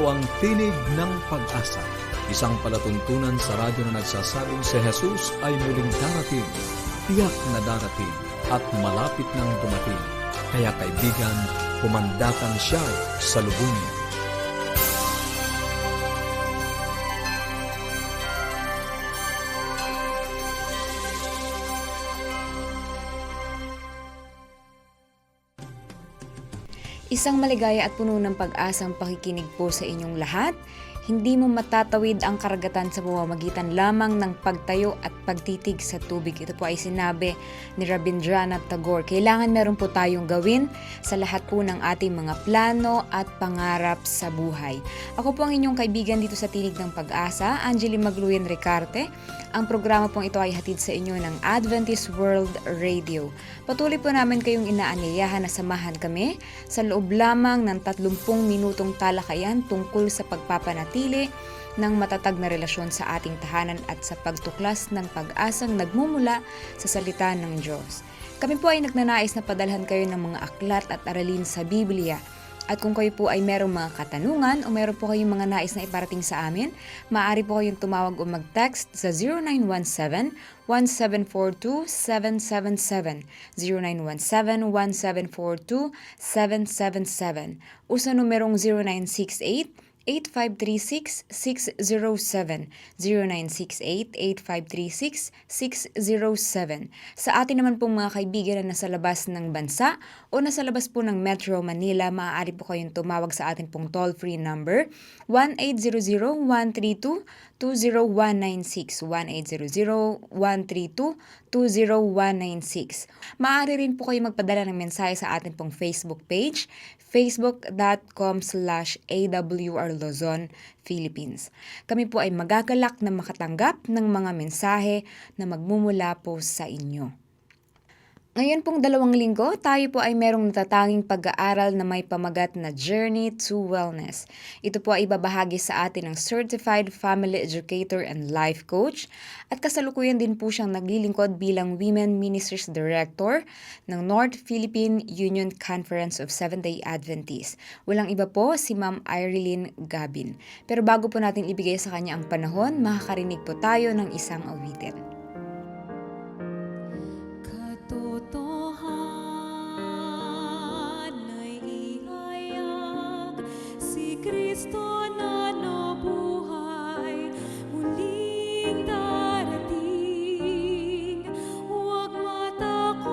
Ito ang Tinig ng Pag-asa, isang palatuntunan sa radyo na nagsasabing si Jesus ay muling darating, tiyak na darating, at malapit nang dumating. Kaya kaibigan, pumandakan siya sa lubungin. Isang maligaya at puno ng pag-asang pakikinig po sa inyong lahat. Hindi mo matatawid ang karagatan sa pamamagitan lamang ng pagtayo at pagtitig sa tubig. Ito po ay sinabi ni Rabindranath Tagore. Kailangan meron po tayong gawin sa lahat po ng ating mga plano at pangarap sa buhay. Ako po ang inyong kaibigan dito sa Tinig ng Pag-asa, Angeli Magluyan Ricarte. Ang programa pong ito ay hatid sa inyo ng Adventist World Radio. Patuloy po namin kayong inaanyayahan na samahan kami sa loob lamang ng 30 minutong talakayan tungkol sa pagpapanatili ng matatag na relasyon sa ating tahanan at sa pagtuklas ng pag-asang nagmumula sa salita ng Diyos. Kami po ay nagnanais na padalhan kayo ng mga aklat at aralin sa Biblia. At kung kayo po ay merong mga katanungan o meron po kayong mga nais na iparating sa amin, maaari po kayong tumawag o mag-text sa 0917-1742-777, 0917-1742-777, o sa numerong 0968-8536-607, 0968-8536-607. Sa atin naman pong mga kaibigan na nasa labas ng bansa o nasa labas po ng Metro Manila, maaari po kayong tumawag sa atin pong toll-free number 1-800-132-20196, 1-800-132-20196. Maaari rin po kayo magpadala ng mensahe sa atin pong Facebook page, facebook.com/AWR Luzon, Philippines. Kami po ay magagalak na makatanggap ng mga mensahe na magmumula po sa inyo. Ngayon pong 2 linggo, tayo po ay merong natatanging pag-aaral na may pamagat na Journey to Wellness. Ito po ay ibabahagi sa atin ng Certified Family Educator and Life Coach at kasalukuyan din po siyang naglilingkod bilang Women Ministries Director ng North Philippine Union Conference of Seventh-day Adventists. Walang iba po si Ma'am Irene Gabin. Pero bago po natin ibigay sa kanya ang panahon, makakarinig po tayo ng isang awitin. Kristo na nabuhay, muling darating. Huwag matakot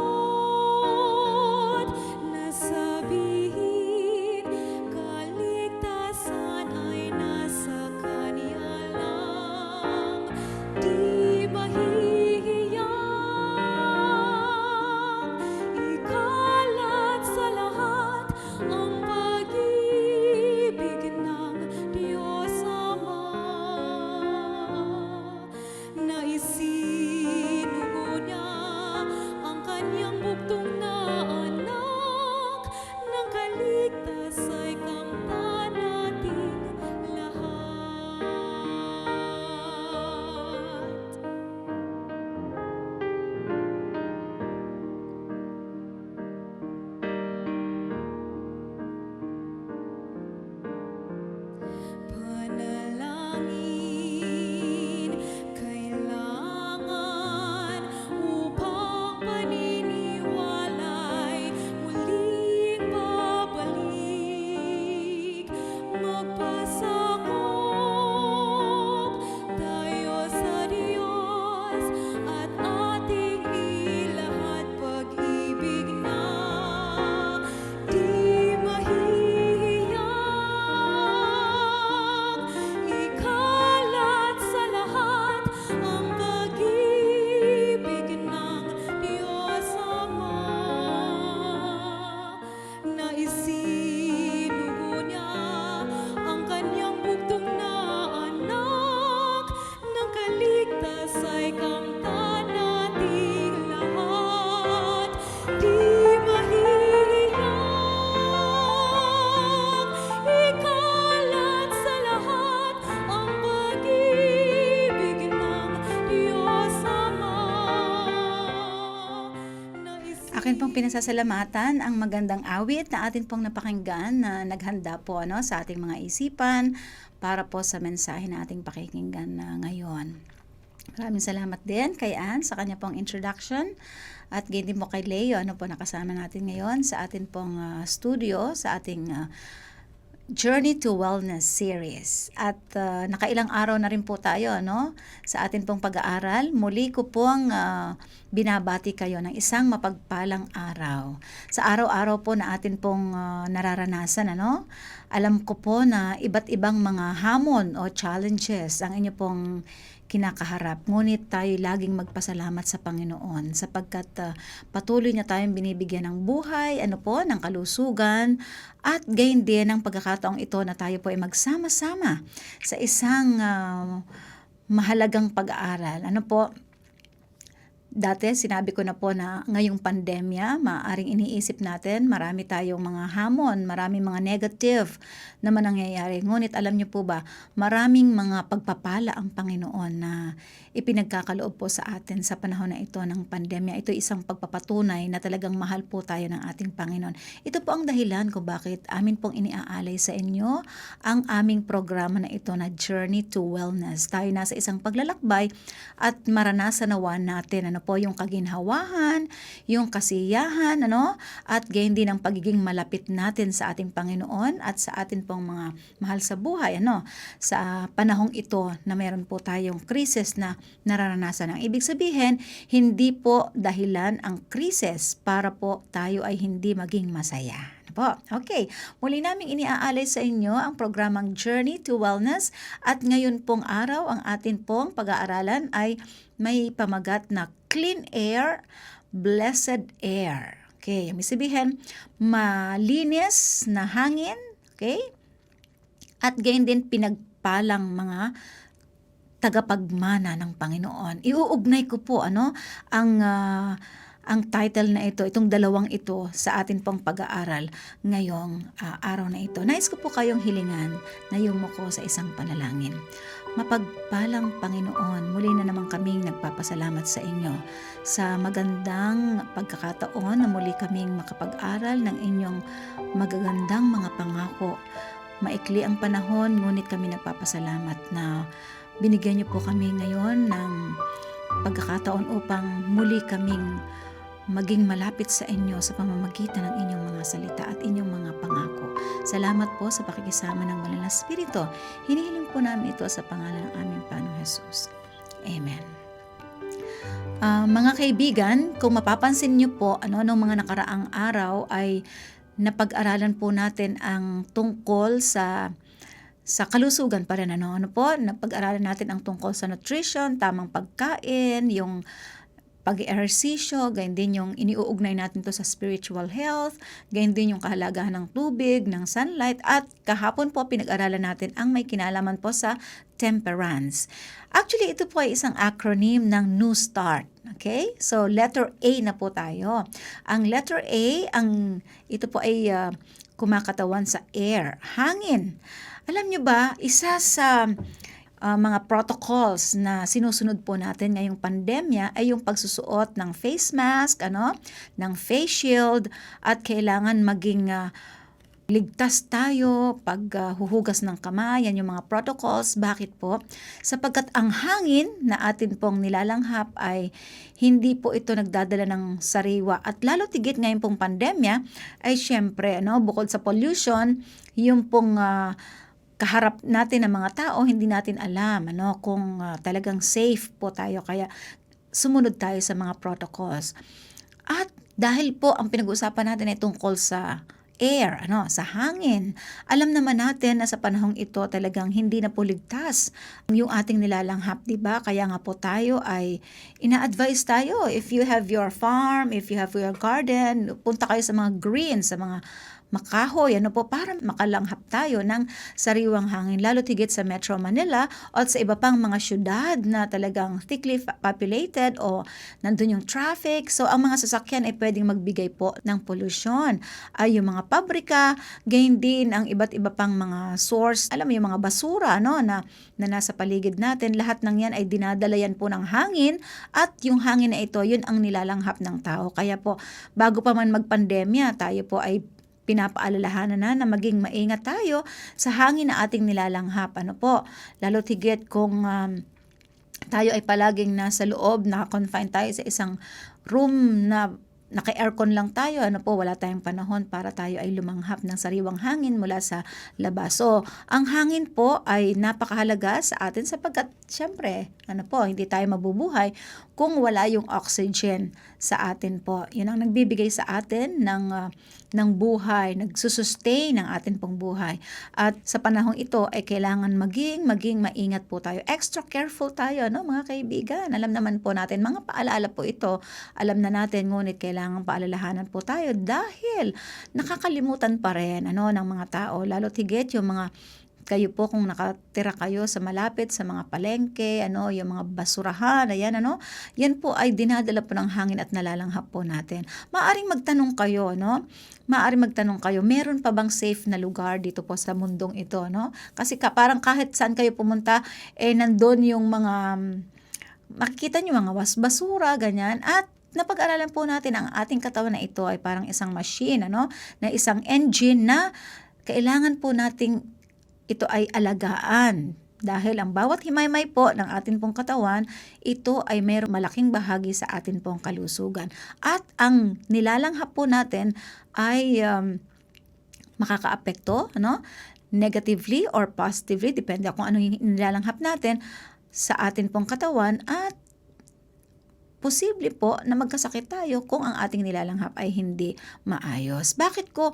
na sabihin, kaligtasan ay nasa Kanya lang. Di mahirap Akin pong pinasasalamatan ang magandang awit na atin pong napakinggan na naghanda po sa ating mga isipan para po sa mensahe na ating pakikinggan ngayon. Maraming salamat din kay Ann sa kanya pong introduction at ganyan din po kay Leo nakasama natin ngayon sa atin pong studio sa ating Journey to Wellness series. At nakailang araw na rin po tayo sa atin pong pag-aaral. Muli ko pong binabati kayo ng isang mapagpalang araw. Sa araw-araw po na atin pong nararanasan, alam ko po na iba't ibang mga hamon o challenges ang inyo pong kinakaharap. Ngunit tayo laging magpasalamat sa Panginoon sapagkat patuloy niya tayong binibigyan ng buhay, ng kalusugan at gayon din ang pagkakataong ito na tayo po ay magsama-sama sa isang mahalagang pag-aaral. Dati sinabi ko na po na ngayong pandemya, maaaring iniisip natin, marami tayong mga hamon, maraming mga negative naman nangyayari. Ngunit alam niyo po ba, maraming mga pagpapala ang Panginoon na ipinagkakaloob po sa atin sa panahon na ito ng pandemya. Ito isang pagpapatunay na talagang mahal po tayo ng ating Panginoon. Ito po ang dahilan kung bakit amin pong iniaalay sa inyo ang aming programa na ito na Journey to Wellness. Tayo nasa isang paglalakbay at maranasan nawa natin yung kaginhawahan, yung kasiyahan, at gayon din ang pagiging malapit natin sa ating Panginoon at sa atin pong mga mahal sa buhay, sa panahong ito na meron po tayong krisis na nararanasan. Ang ibig sabihin, hindi po dahilan ang krisis para po tayo ay hindi maging masaya. Okay, muli naming iniaalay sa inyo ang programang Journey to Wellness at ngayon pong araw ang atin pong pag-aaralan ay may pamagat na Clean Air, Blessed Air. Okay, may sabihin, malinis na hangin, okay? At gayon din pinagpalang mga tagapagmana ng Panginoon. Iuugnay ko po ang title na ito, itong dalawang ito sa atin pong pag-aaral ngayong araw na ito. Nais ko po kayong hilingan na yumuko sa isang panalangin. Mapagpalang Panginoon, muli na naman kaming nagpapasalamat sa inyo sa magandang pagkakataon na muli kaming makapag-aral ng inyong magagandang mga pangako. Maikli ang panahon, ngunit kami nagpapasalamat na binigyan niyo po kami ngayon ng pagkakataon upang muli kaming maging malapit sa inyo sa pamamagitan ng inyong mga salita at inyong mga pangako. Salamat po sa pakikisama ng Banal na Espiritu. Hinihiling po namin ito sa pangalan ng aming Panginoong Jesus. Amen. Mga kaibigan, kung mapapansin niyo po, nung mga nakaraang araw ay napag-aralan po natin ang tungkol sa kalusugan pa rin. Napag-aralan natin ang tungkol sa nutrition, tamang pagkain, yung pag-ehersisyo, gayon din yung iniuugnay natin to sa spiritual health, gayon din yung kahalagahan ng tubig, ng sunlight, at kahapon po pinag-aralan natin ang may kinalaman po sa temperance. Actually, ito po ay isang acronym ng New Start. Okay? So, letter A na po tayo. Ang letter A, ito po ay kumakatawan sa air, hangin. Alam nyo ba, isa sa mga protocols na sinusunod po natin ngayong pandemya ay yung pagsusuot ng face mask, ng face shield, at kailangan maging ligtas tayo pag huhugas ng kamay. Yan yung mga protocols. Bakit po? Sapagkat ang hangin na atin pong nilalanghap ay hindi po ito nagdadala ng sariwa. At lalo tigit ngayon pong pandemya ay syempre, bukod sa pollution, yung pong kaharap natin ng mga tao, hindi natin alam kung talagang safe po tayo. Kaya sumunod tayo sa mga protocols. At dahil po ang pinag-uusapan natin ay tungkol sa air, sa hangin. Alam naman natin na sa panahong ito talagang hindi na po ligtas yung ating nilalanghap, di ba? Kaya nga po tayo ay ina-advise tayo, if you have your farm, if you have your garden, punta kayo sa mga greens, sa mga makahoy, para makalanghap tayo ng sariwang hangin, lalo tigit sa Metro Manila o sa iba pang mga syudad na talagang thickly populated o nandun yung traffic. So ang mga sasakyan ay pwedeng magbigay po ng polusyon. Ay yung mga pabrika, gain din ang iba't iba pang mga source, alam mo yung mga basura na nasa paligid natin, lahat ng yan ay dinadala yan po ng hangin, at yung hangin na ito, yun ang nilalanghap ng tao. Kaya po, bago pa man magpandemya, tayo po ay pinapaalalahanan na maging maingat tayo sa hangin na ating nilalanghap. Lalo tigit kung tayo ay palaging nasa loob, naka-confine tayo sa isang room na naka-aircon lang tayo, wala tayong panahon para tayo ay lumanghap ng sariwang hangin mula sa labas. So, ang hangin po ay napakahalaga sa atin sapagkat, syempre, hindi tayo mabubuhay kung wala yung oxygen sa atin po. Yun ang nagbibigay sa atin ng buhay, nagsusustain ng atin pong buhay. At sa panahong ito ay kailangan maging maingat po tayo. Extra careful tayo, mga kaibigan. Alam naman po natin, mga paalala po ito, alam na natin, ngunit kailangan paalalahanan po tayo dahil nakakalimutan pa rin ng mga tao, lalo tigit yung mga kayo po kung nakatira kayo sa malapit sa mga palengke, yung mga basurahan, ayan, yan po ay dinadala po ng hangin at nalalanghap po natin. Maaring magtanong kayo, meron pa bang safe na lugar dito po sa mundong ito, Kasi parang kahit saan kayo pumunta, nandun yung mga, makikita nyo mga basura, ganyan, at napag-aralan po natin ang ating katawan na ito ay parang isang machine, na isang engine na kailangan po nating ito ay alagaan. Dahil ang bawat himaymay po ng atin pong katawan, ito ay mayroong malaking bahagi sa atin pong kalusugan. At ang nilalanghap po natin ay makakaapekto, negatively or positively, depende kung ano yung nilalanghap natin sa atin pong katawan, at posible po na magkasakit tayo kung ang ating nilalanghap ay hindi maayos. Bakit ko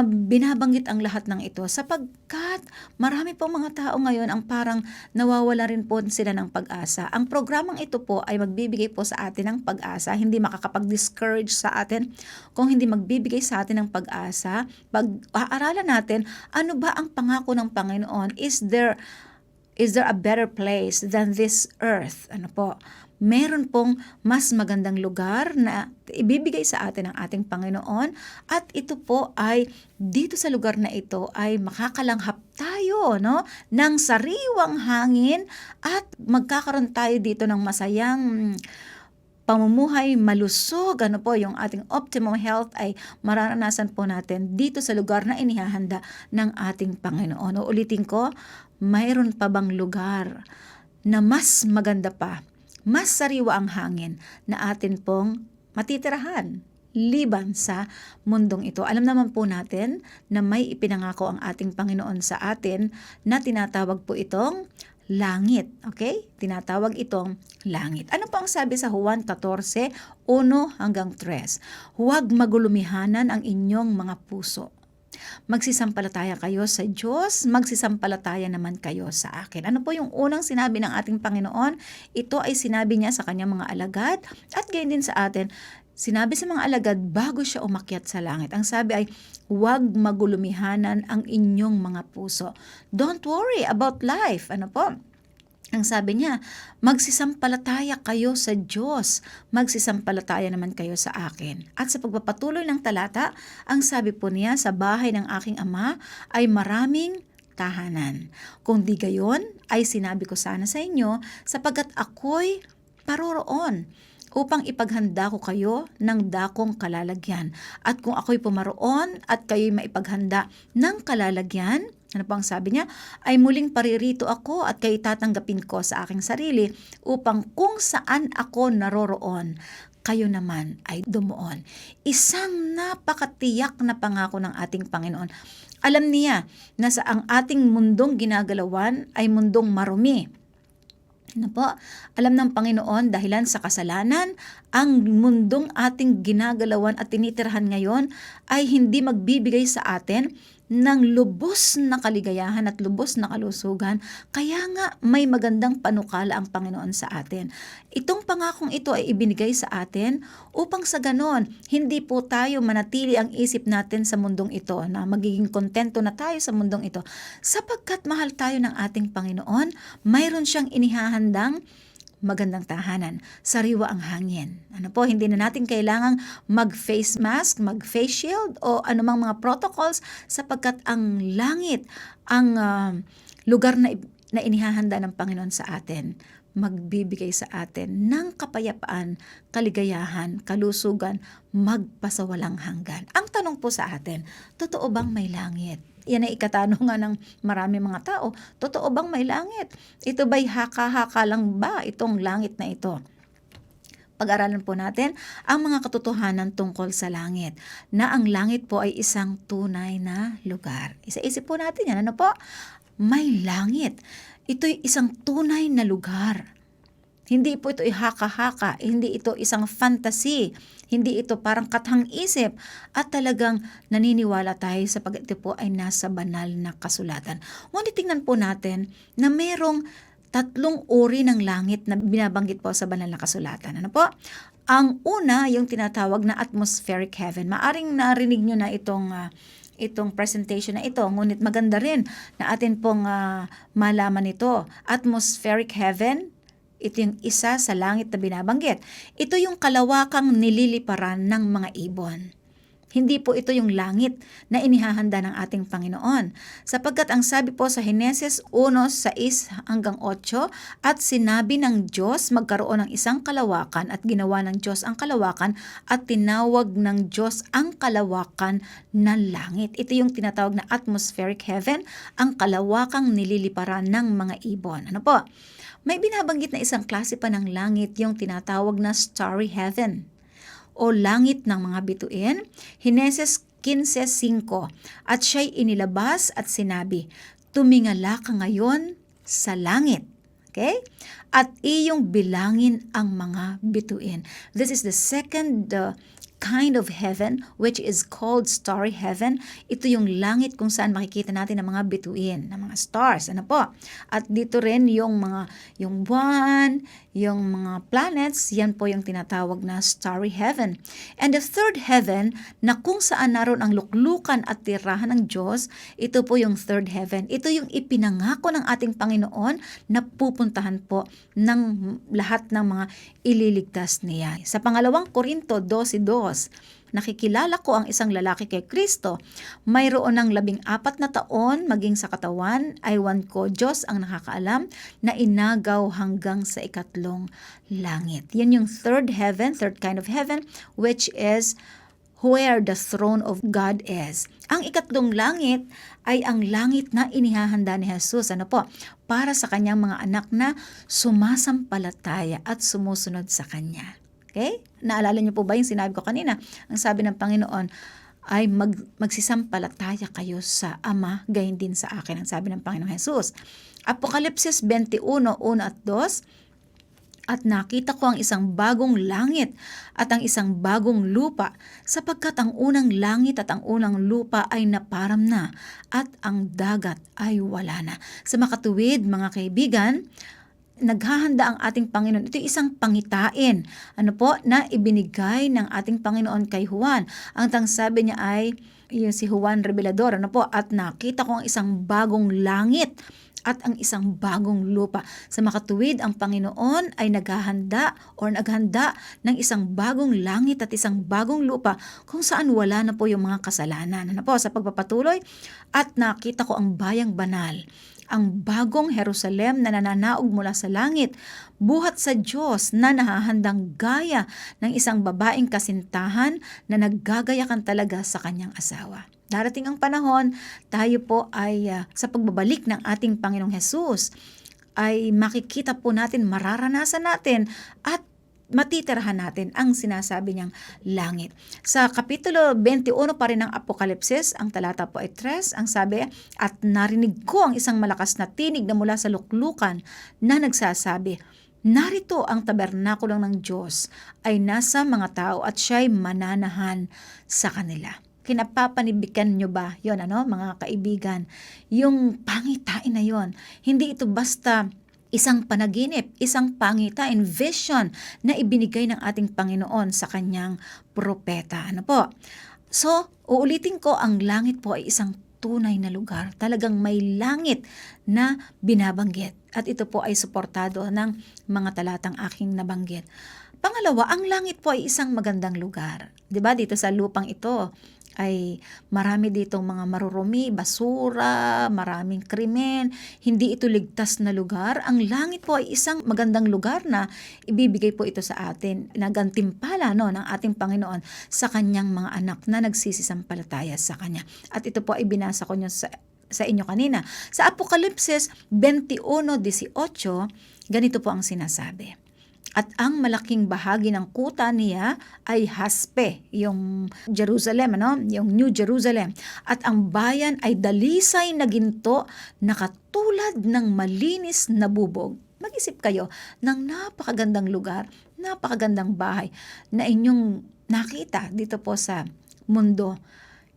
binabanggit ang lahat ng ito? Sapagkat marami pong mga tao ngayon ang parang nawawala rin po sila ng pag-asa. Ang programang ito po ay magbibigay po sa atin ng pag-asa, hindi makakapag-discourage sa atin kung hindi magbibigay sa atin ng pag-asa. Pag-aaralan natin, ano ba ang pangako ng Panginoon? Is there a better place than this earth? Meron pong mas magandang lugar na ibibigay sa atin ng ating Panginoon, at ito po ay dito sa lugar na ito ay makakalanghap tayo ng sariwang hangin, at magkakaroon tayo dito ng masayang pamumuhay, malusog, yung ating optimum health ay mararanasan po natin dito sa lugar na inihahanda ng ating Panginoon. Ulitin ko, mayroon pa bang lugar na mas maganda pa, mas sariwa ang hangin na atin pong matitirahan liban sa mundong ito? Alam naman po natin na may ipinangako ang ating Panginoon sa atin na tinatawag po itong langit. Okay? Tinatawag itong langit. Ano po ang sabi sa Juan 14:1 hanggang 3? Huwag magulumihanan ang inyong mga puso. Magsisampalataya kayo sa Diyos, magsisampalataya naman kayo sa akin. Ano po yung unang sinabi ng ating Panginoon? Ito ay sinabi niya sa kanyang mga alagad, at gayon din sa atin. Sinabi sa mga alagad bago siya umakyat sa langit. Ang sabi ay, huwag magulumihanan ang inyong mga puso. Don't worry about life. Ang sabi niya, magsisampalataya kayo sa Diyos, magsisampalataya naman kayo sa akin. At sa pagpapatuloy ng talata, ang sabi po niya, sa bahay ng aking Ama ay maraming tahanan. Kung di gayon, ay sinabi ko sana sa inyo, sapagkat ako'y paroroon upang ipaghanda ko kayo ng dakong kalalagyan. At kung ako'y pumaroon at kayo'y maipaghanda ng kalalagyan, ano po ang sabi niya? Ay muling paririto ako at kayo tatanggapin ko sa aking sarili upang kung saan ako naroroon, kayo naman ay dumuon. Isang napakatiyak na pangako ng ating Panginoon. Alam niya na sa ang ating mundong ginagalawan ay mundong marumi. Alam ng Panginoon dahilan sa kasalanan ang mundong ating ginagalawan at tinitirhan ngayon ay hindi magbibigay sa atin ng lubos na kaligayahan at lubos na kalusugan, kaya nga may magandang panukala ang Panginoon sa atin. Itong pangakong ito ay ibinigay sa atin upang sa ganon, hindi po tayo manatili ang isip natin sa mundong ito, na magiging kontento na tayo sa mundong ito. Sapagkat mahal tayo ng ating Panginoon, mayroon siyang inihahandang magandang tahanan, sariwa ang hangin. Hindi na natin kailangang mag-face mask, mag-face shield o anumang mga protocols sapagkat ang langit, ang lugar na inihahanda ng Panginoon sa atin, magbibigay sa atin ng kapayapaan, kaligayahan, kalusugan, magpasawalang hanggan. Ang tanong po sa atin, totoo bang may langit? Yan ay ikatanungan ng marami mga tao. Totoo bang may langit? Ito ba'y haka-haka lang ba itong langit na ito? Pag-aralan po natin ang mga katotohanan tungkol sa langit, na ang langit po ay isang tunay na lugar. Isa-isip po natin yan. Ano po? May langit. Ito'y isang tunay na lugar. Hindi po ito haka-haka, hindi ito isang fantasy, hindi ito parang kathang-isip, at talagang naniniwala tayo sapagkat ito po ay nasa banal na kasulatan. Ngunit tingnan po natin na merong 3 uri ng langit na binabanggit po sa banal na kasulatan. Ano po? Ang una, yung tinatawag na atmospheric heaven. Maaring narinig nyo na itong presentation na ito, ngunit maganda rin na atin pong malaman ito. Atmospheric heaven, ito yung isa sa langit na binabanggit. Ito yung kalawakang nililiparan ng mga ibon. Hindi po ito yung langit na inihahanda ng ating Panginoon. Sapagkat ang sabi po sa Heneses 1:6-8, at sinabi ng Diyos magkaroon ng isang kalawakan, at ginawa ng Diyos ang kalawakan, at tinawag ng Diyos ang kalawakan na langit. Ito yung tinatawag na atmospheric heaven, ang kalawakang nililiparan ng mga ibon. Ano po? May binabanggit na isang klase pa ng langit, yung tinatawag na starry heaven o langit ng mga bituin. Heneses 15:5, at siya'y inilabas at sinabi, tumingala ka ngayon sa langit. Okay? At iyong bilangin ang mga bituin. This is the second kind of heaven, which is called starry heaven. Ito yung langit kung saan makikita natin ang mga bituin, ng mga stars. Ano po? At dito rin yung buwan, yung mga planets, yan po yung tinatawag na starry heaven. And the third heaven, na kung saan naroon ang luklukan at tirahan ng Diyos, ito po yung third heaven. Ito yung ipinangako ng ating Panginoon na pupuntahan po ng lahat ng mga ililigtas niya. Sa pangalawang Korinto 12:2, nakikilala ko ang isang lalaki kay Kristo. Mayroon ng 14 na taon, maging sa katawan, aywan ko, Diyos ang nakakaalam, na inagaw hanggang sa 3 langit. Yan yung third heaven, third kind of heaven, which is where the throne of God is. Ang 3 langit ay ang langit na inihahanda ni Jesus, para sa kanyang mga anak na sumasampalataya at sumusunod sa kanya. Okay? Naalala niyo po ba yung sinabi ko kanina? Ang sabi ng Panginoon ay magsisampalataya kayo sa Ama, gayon din sa akin, ang sabi ng Panginoong Jesus. Apokalipsis 21:1-2, at nakita ko ang isang bagong langit at ang isang bagong lupa, sapagkat ang unang langit at ang unang lupa ay naparam na, at ang dagat ay wala na. Sa makatuwid, mga kaibigan, naghahanda ang ating Panginoon. Ito isang pangitain, na ibinigay ng ating Panginoon kay Juan. Ang sabi niya ay, yung si Juan Revelador, at nakita ko ang isang bagong langit at ang isang bagong lupa. Sa makatuwid, ang Panginoon ay naghahanda ng isang bagong langit at isang bagong lupa kung saan wala na po yung mga kasalanan. Sa pagpapatuloy, at nakita ko ang bayang banal, ang bagong Jerusalem na nananaog mula sa langit, buhat sa Diyos, na nahahandang gaya ng isang babaeng kasintahan na naggagayakan talaga sa kanyang asawa. Darating ang panahon, tayo po ay sa pagbabalik ng ating Panginoong Hesus, ay makikita po natin, mararanasan natin, at matitirahan natin ang sinasabi niyang langit. Sa Kapitulo 21 pa rin ng Apokalipsis, ang talata po ay 3, ang sabi, at narinig ko ang isang malakas na tinig na mula sa luklukan na nagsasabi, Narito ang tabernakulo ng Diyos ay nasa mga tao at siya'y mananahan sa kanila. Kinapapanibikan nyo ba yon, mga kaibigan? Yung pangitain na yon, hindi ito basta isang panaginip, isang pangitain, vision na ibinigay ng ating Panginoon sa kanyang propeta. So, uulitin ko, ang langit po ay isang tunay na lugar. Talagang may langit na binabanggit. At ito po ay suportado ng mga talatang aking nabanggit. Pangalawa, ang langit po ay isang magandang lugar. 'Di ba? Dito sa lupang ito ay marami ditong mga marurumi, basura, maraming krimen. Hindi ito ligtas na lugar. Ang langit po ay isang magandang lugar na ibibigay po ito sa atin, na gantimpala ng ating Panginoon sa kanyang mga anak na nagsisisampalataya sa kanya. At ito po ay binasa ko nyo sa inyo kanina. Sa Apokalipsis 21:18, ganito po ang sinasabi. At ang malaking bahagi ng kuta niya ay haspe, yung Jerusalem, yung New Jerusalem. At ang bayan ay dalisay na ginto na katulad ng malinis na bubog. Mag-isip kayo ng napakagandang lugar, napakagandang bahay na inyong nakita dito po sa mundo.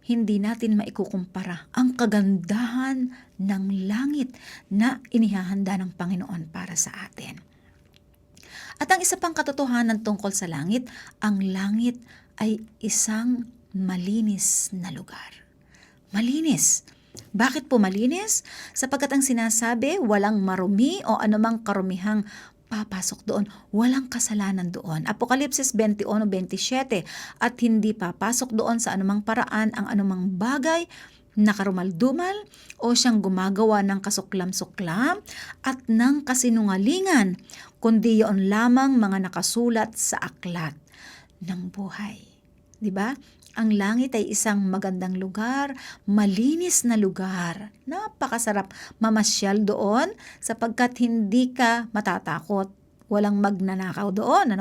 Hindi natin maikukumpara ang kagandahan ng langit na inihahanda ng Panginoon para sa atin. At ang isa pang katotohanan tungkol sa langit, ang langit ay isang malinis na lugar. Malinis. Bakit po malinis? Sapagkat ang sinasabi, walang marumi o anumang karumihang papasok doon. Walang kasalanan doon. Apokalipsis 21:27, at hindi papasok doon sa anumang paraan ang anumang bagay na karumaldumal o siyang gumagawa ng kasuklam-suklam at ng kasinungalingan, kundi yon lamang mga nakasulat sa aklat ng buhay. 'Di ba? Ang langit ay isang magandang lugar, malinis na lugar. Napakasarap mamasyal doon sapagkat hindi ka matatakot. Walang magnanakaw doon.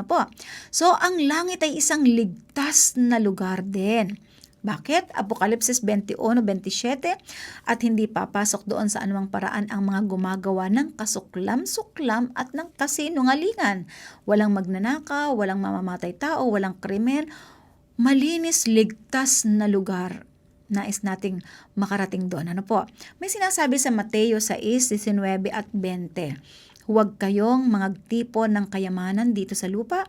So, ang langit ay isang ligtas na lugar din. Bakit? Apokalipsis 21:27, at hindi papasok doon sa anumang paraan ang mga gumagawa ng kasuklam-suklam at ng kasinungalingan. Walang magnanakaw, walang mamamatay tao, walang krimen. Malinis, ligtas na lugar. Nais nating makarating doon. May sinasabi sa Mateo 6:19 at 20. Huwag kayong magtipon ng kayamanan dito sa lupa,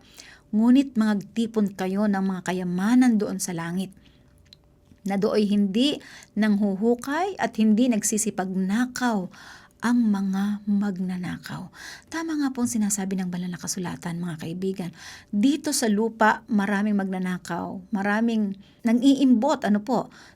ngunit magtipon kayo ng mga kayamanan doon sa langit, na dooy hindi nanghuhukay at hindi nagsisipagnakaw ang mga magnanakaw. Tama nga pong sinasabi ng banal na kasulatan, mga kaibigan. Dito sa lupa, maraming magnanakaw, maraming nang-iimbot,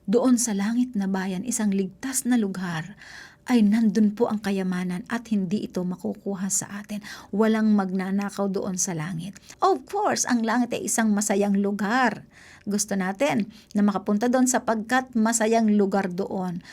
doon sa langit na bayan, isang ligtas na lugar, ay nandun po ang kayamanan at hindi ito makukuha sa atin. Walang magnanakaw doon sa langit. Of course, ang langit ay isang masayang lugar. Gusto natin na makapunta doon sapagkat masayang lugar doon.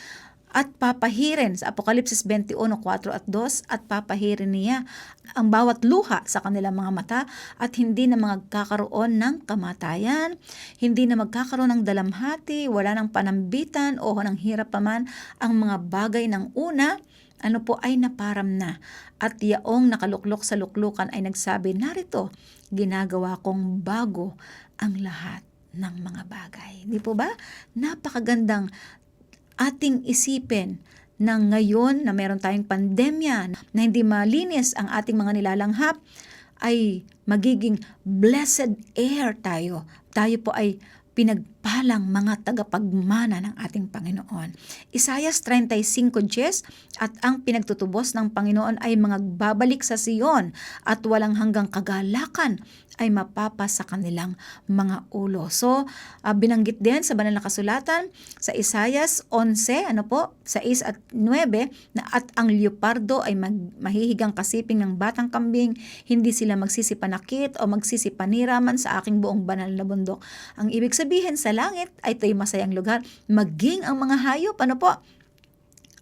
At papahirin sa Apokalipsis 21:4 at 2, at papahirin niya ang bawat luha sa kanilang mga mata, at hindi na magkakaroon ng kamatayan, hindi na magkakaroon ng dalamhati, wala ng panambitan o ng hirap paman. Ang mga bagay ng una, ay naparam na. At yaong nakaluklok sa luklukan ay nagsabi, narito, ginagawa kong bago ang lahat ng mga bagay. Di po ba? Napakagandang ating isipin na ngayon na meron tayong pandemya, na hindi malinis ang ating mga nilalanghap, ay magiging blessed air tayo. Tayo po ay pinagpalang mga tagapagmana ng ating Panginoon. Isaias 35:10, at ang pinagtutubos ng Panginoon ay mga babalik sa Sion, at walang hanggang kagalakan ay mapapa sa kanilang mga ulo. So, binanggit din sa banal na kasulatan sa Isaias 11, 6 at 9, na at ang leopardo ay mahihigang kasiping ng batang kambing, hindi sila magsisipanakit o magsisipaniraman sa aking buong banal na bundok. Ang ibig sabihin sa langit ay ito'y masayang lugar, maging ang mga hayop,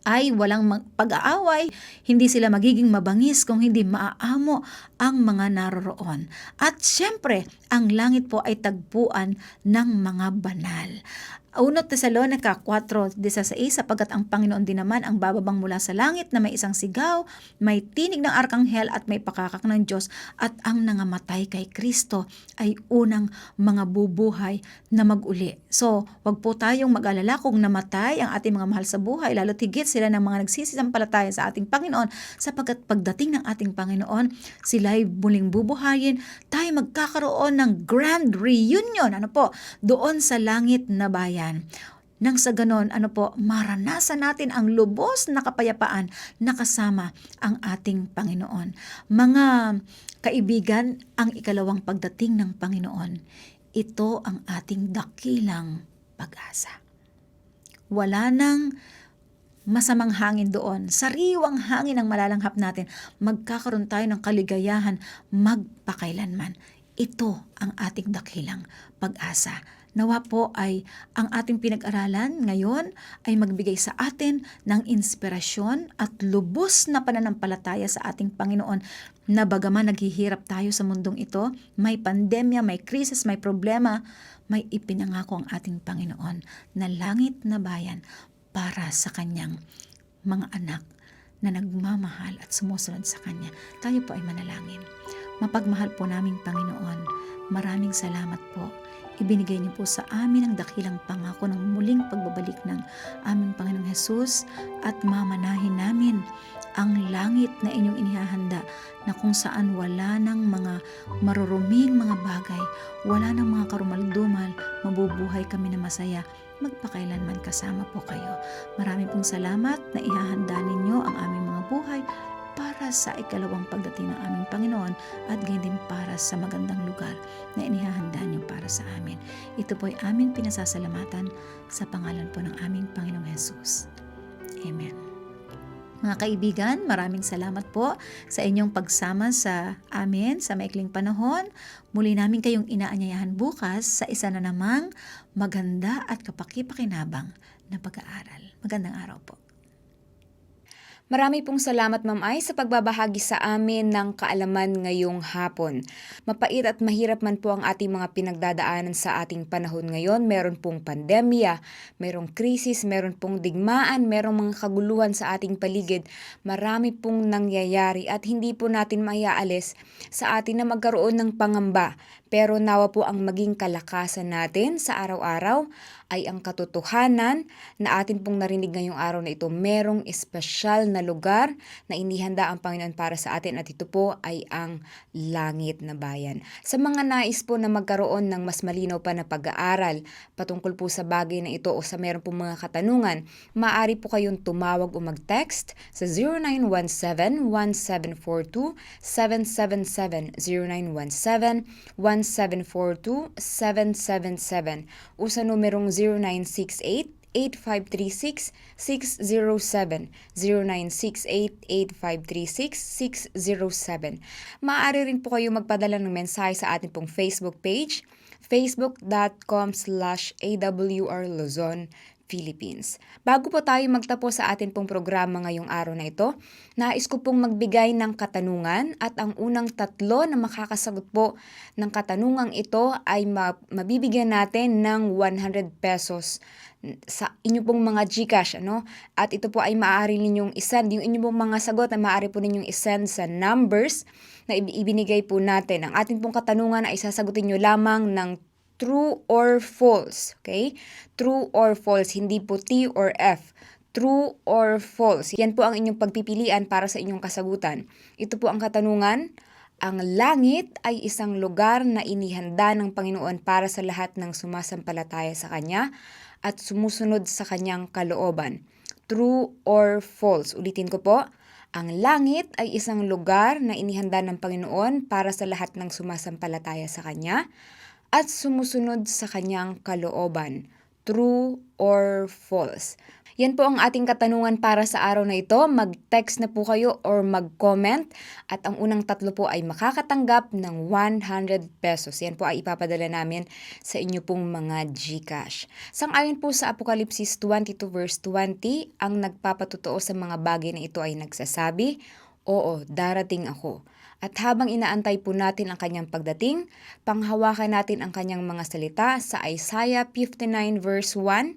ay walang pag-aaway, hindi sila magiging mabangis kung hindi maaamo ang mga naroroon. At syempre, ang langit po ay tagpuan ng mga banal. 1 Tesalonica 4:16, sapagkat ang Panginoon din naman ang bababang mula sa langit na may isang sigaw, may tinig ng arkanghel at may pakakak ng Diyos, at ang nangamatay kay Kristo ay unang mga bubuhay na mag-uli. So, wag po tayong mag-alala kung namatay ang ating mga mahal sa buhay, lalo't higit sila ng mga nagsisisampalataya sa ating Panginoon, sapagkat pagdating ng ating Panginoon, sila'y muling bubuhayin, tayo magkakaroon ng grand reunion, doon sa langit na bayan. Nang sa ganon, maranasan natin ang lubos na kapayapaan na kasama ang ating Panginoon. Mga kaibigan, ang ikalawang pagdating ng Panginoon, ito ang ating dakilang pag-asa. Wala nang masamang hangin doon. Sariwang hangin ang malalanghap natin. Magkakaroon tayo ng kaligayahan magpakailanman. Ito ang ating dakilang pag-asa. Nawa po ay ang ating pinag-aralan ngayon ay magbigay sa atin ng inspirasyon at lubos na pananampalataya sa ating Panginoon, na bagaman naghihirap tayo sa mundong ito, may pandemya, may krisis, may problema, may ipinangako ang ating Panginoon na langit na bayan para sa kanyang mga anak na nagmamahal at sumusunod sa kanya. Tayo po ay manalangin. Mapagmahal po naming Panginoon, maraming salamat po. Ibinigay niyo po sa amin ang dakilang pangako ng muling pagbabalik ng aming Panginoong Hesus, at mamanahin namin ang langit na inyong inihahanda, na kung saan wala ng mga maruruming mga bagay, wala ng mga karumaldumal, mabubuhay kami na masaya, magpakailanman kasama po kayo. Maraming pong salamat na ihahanda ninyo ang aming mga buhay para sa ikalawang pagdating ng aming Panginoon, at gayon din para sa magandang lugar na inihahanda niyo para sa amin. Ito po ay aming pinasasalamatan sa pangalan po ng aming Panginoong Hesus. Amen. Mga kaibigan, maraming salamat po sa inyong pagsama sa amin sa maikling panahon. Muli namin kayong inaanyayahan bukas sa isa na namang maganda at kapakipakinabang na pag-aaral. Magandang araw po. Marami pong salamat, Ma'am Ay, sa pagbabahagi sa amin ng kaalaman ngayong hapon. Mapait at mahirap man po ang ating mga pinagdadaanan sa ating panahon ngayon. Meron pong pandemya, merong krisis, meron pong digmaan, merong mga kaguluhan sa ating paligid. Marami pong nangyayari at hindi po natin maiaalis sa atin na magkaroon ng pangamba. Pero nawa po ang maging kalakasan natin sa araw-araw ay ang katotohanan na atin pong narinig ngayong araw na ito. Merong espesyal na lugar na inihanda ang Panginoon para sa atin, at ito po ay ang langit na bayan. Sa mga nais po na magkaroon ng mas malinaw pa na pag-aaral patungkol po sa bagay na ito o sa meron pong mga katanungan, maaari po kayong tumawag o mag-text sa 0917-1742-777, 0917-1742-777 o sa numerong 0968-8536-607, 0968-8536-607. Maaari rin po kayo magpadala ng mensahe sa ating pong Facebook page, facebook.com/AWR Luzon, Philippines. Bago po tayo magtapos sa atin pong programa ngayong araw na ito, nais ko pong magbigay ng katanungan, at ang unang 3 na makakasagot po ng katanungang ito ay mabibigyan natin ng 100 pesos sa inyo pong mga GCash, At ito po ay maaari ninyong isend, yung inyo pong mga sagot na maaari po ninyong isend sa numbers na ibinigay po natin. Ang atin pong katanungan ay sasagutin nyo lamang ng true or false, okay? True or false, hindi po T or F. True or false. Yan po ang inyong pagpipilian para sa inyong kasagutan. Ito po ang katanungan. Ang langit ay isang lugar na inihanda ng Panginoon para sa lahat ng sumasampalataya sa Kanya at sumusunod sa Kanyang kalooban. True or false? Ulitin ko po. Ang langit ay isang lugar na inihanda ng Panginoon para sa lahat ng sumasampalataya sa Kanya at sumusunod sa Kanyang kalooban. True or false? Yan po ang ating katanungan para sa araw na ito. Mag-text na po kayo or mag-comment, at ang unang 3 po ay makakatanggap ng 100 pesos. Yan po ay ipapadala namin sa inyo pong mga GCash. Sang-ayon po sa Apokalipsis 22 verse 20, ang nagpapatotoo sa mga bagay na ito ay nagsasabi, Oo, darating ako. At habang inaantay po natin ang kanyang pagdating, panghawakan natin ang kanyang mga salita sa Isaiah 59 verse 1.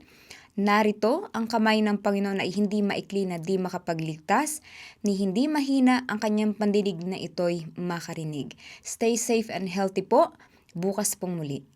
Narito, ang kamay ng Panginoon ay hindi maikli na di makapagligtas, ni hindi mahina ang kanyang pandinig na ito'y makarinig. Stay safe and healthy po. Bukas pong muli.